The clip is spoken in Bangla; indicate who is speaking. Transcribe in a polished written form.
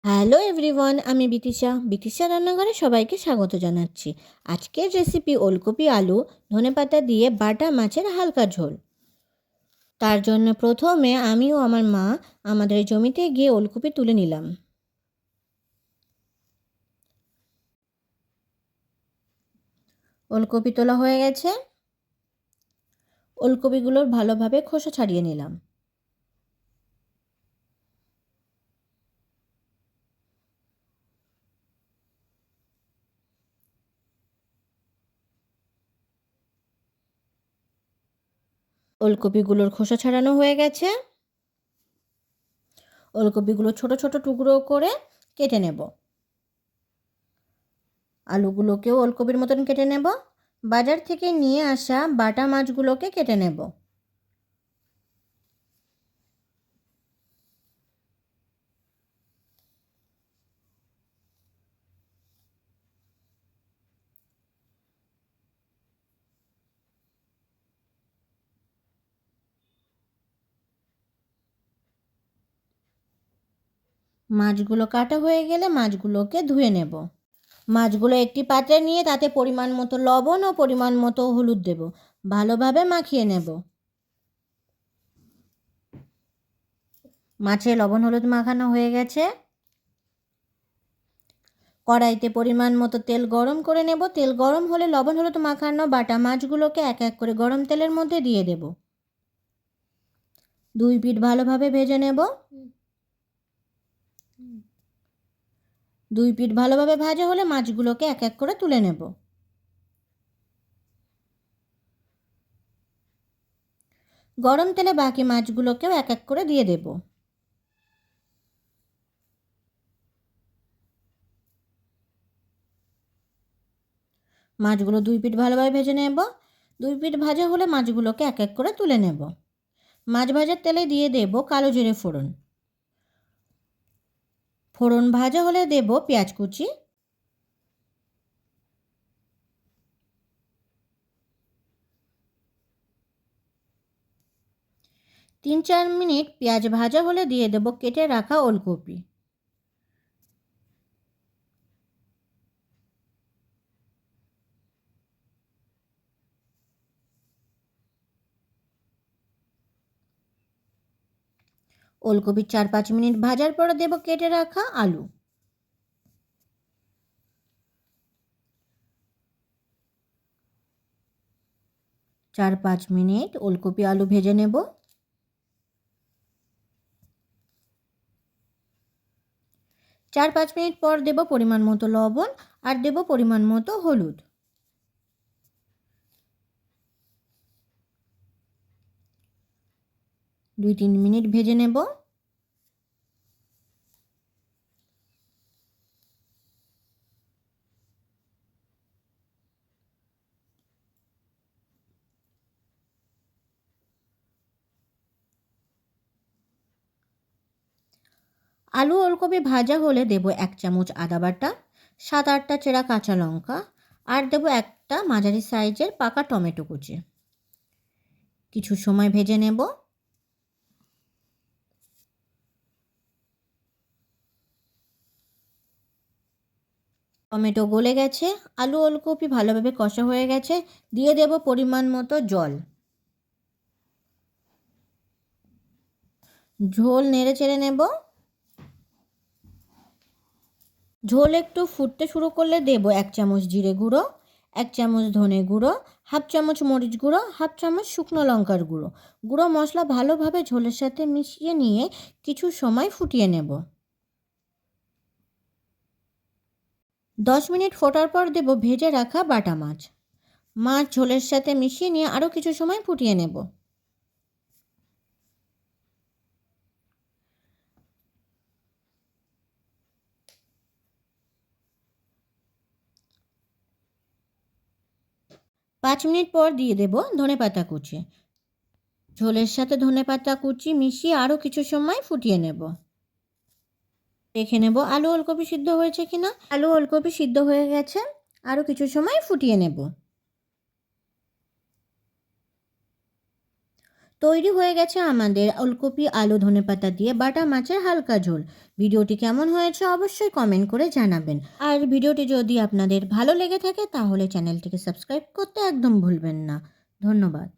Speaker 1: হ্যালো এভরিওয়ান, আমি বিতিশা রান্নাঘরে সবাইকে স্বাগত জানাচ্ছি। আজকের রেসিপি ওলকপি আলু ধনেপাতা দিয়ে বাটা মাছের হালকা ঝোল। তার জন্য প্রথমে আমি ও আমার মা আমাদের জমিতে গিয়ে ওলকপি তুলে নিলাম। ওলকপি তোলা হয়ে গেছে। ওলকপিগুলোর ভালোভাবে খোসা ছাড়িয়ে নিলাম। ওলকপিগুলোর খোসা ছাড়ানো হয়ে গেছে। ওলকপিগুলো ছোট ছোট টুকরো করে কেটে নেব। আলুগুলোকেও ওলকপির মতন কেটে নেব। বাজার থেকে নিয়ে আসা বাটা মাছগুলোকে কেটে নেব। মাছগুলো কাটা হয়ে গেলে মাছগুলোকে ধুয়ে নেব। মাছগুলো একটি পাত্রে নিয়ে তাতে পরিমাণ মতো লবণ ও পরিমাণ মতো হলুদ দেব। ভালোভাবে মাখিয়ে নেব। মাছে লবণ হলুদ মাখানো হয়ে গেছে। কড়াইতে পরিমাণ মতো তেল গরম করে নেব। তেল গরম হলে লবণ হলুদ মাখানো বাটা মাছগুলোকে এক এক করে গরম তেলের মধ্যে দিয়ে দেব। দুই পিঠ ভালোভাবে ভেজে নেব। দুই পিঠ ভালোভাবে ভাজা হলে মাছগুলোকে এক এক করে তুলে নেব। গরম তেলে বাকি মাছগুলোকেও এক এক করে দিয়ে দেব। মাছগুলো দুই পিঠ ভালোভাবে ভেজে নেব। দুই পিঠ ভাজা হলে মাছগুলোকে এক এক করে তুলে নেব। মাছ ভাজার তেলে দিয়ে দেব কালো জিরে ফোড়ন। ফোড়ন ভাজা হলে দেব পেঁয়াজ কুচি। তিন চার মিনিট পেঁয়াজ ভাজা হলে দিয়ে দেব কেটে রাখা ওলকপি। ওলকপি 4-5 মিনিট ভাজার পর দেব কেটে রাখা আলু। চার পাঁচ মিনিট ওলকপি আলু ভেজে নেব। 4-5 মিনিট পর দেব পরিমাণ মতো লবণ আর দেব পরিমাণ মতো হলুদ। দুই তিন মিনিট ভেজে নেব। আলু ওলকপি ভাজা হলে দেব 1 চামচ আদা বাটা, 7-8টা চেরা কাঁচা লঙ্কা আর দেব একটা মাঝারি সাইজের পাকা টমেটো কুচি। কিছু সময় ভেজে নেব। টমেটো গলে গেছে, আলু ওলকপি ভালোভাবে কষা হয়ে গেছে। দিয়ে দেব পরিমাণ মতো জল। ঝোল নেড়ে চেড়ে নেব। ঝোল একটু ফুটতে শুরু করলে দেব 1 চামচ জিরে গুঁড়ো, 1 চামচ ধনে গুঁড়ো, হাফ চামচ মরিচ গুঁড়ো, হাফ চামচ শুকনো লঙ্কার গুঁড়ো। গুঁড়ো মশলা ভালোভাবে ঝোলের সাথে মিশিয়ে নিয়ে কিছু সময় ফুটিয়ে নেব। 10 মিনিট ফোটার পর দেব ভেজে রাখা বাটা মাছ। মাছ ঝোলের সাথে মিশিয়ে নিয়ে আরও কিছু সময় ফুটিয়ে নেব। 5 মিনিট পর দিয়ে দেব ধনেপাতা কুচি। ঝোলের সাথে ধনেপাতা কুচি মিশিয়ে আরও কিছু সময় ফুটিয়ে নেব। দেখে নেব আলু ওলকপি সিদ্ধ হয়েছে কিনা। আলু ওলকপি সিদ্ধ হয়ে গেছে। আরও কিছু সময় ফুটিয়ে নেব। তৈরি হয়ে গেছে আমাদের ওলকপি আলু ধনেপাতা দিয়ে বাটা মাছের হালকা ঝোল। ভিডিওটি কেমন হয়েছে অবশ্যই কমেন্ট করে জানাবেন। আর ভিডিওটি যদি আপনাদের ভালো লেগে থাকে তাহলে চ্যানেলটিকে সাবস্ক্রাইব করতে একদম ভুলবেন না। ধন্যবাদ।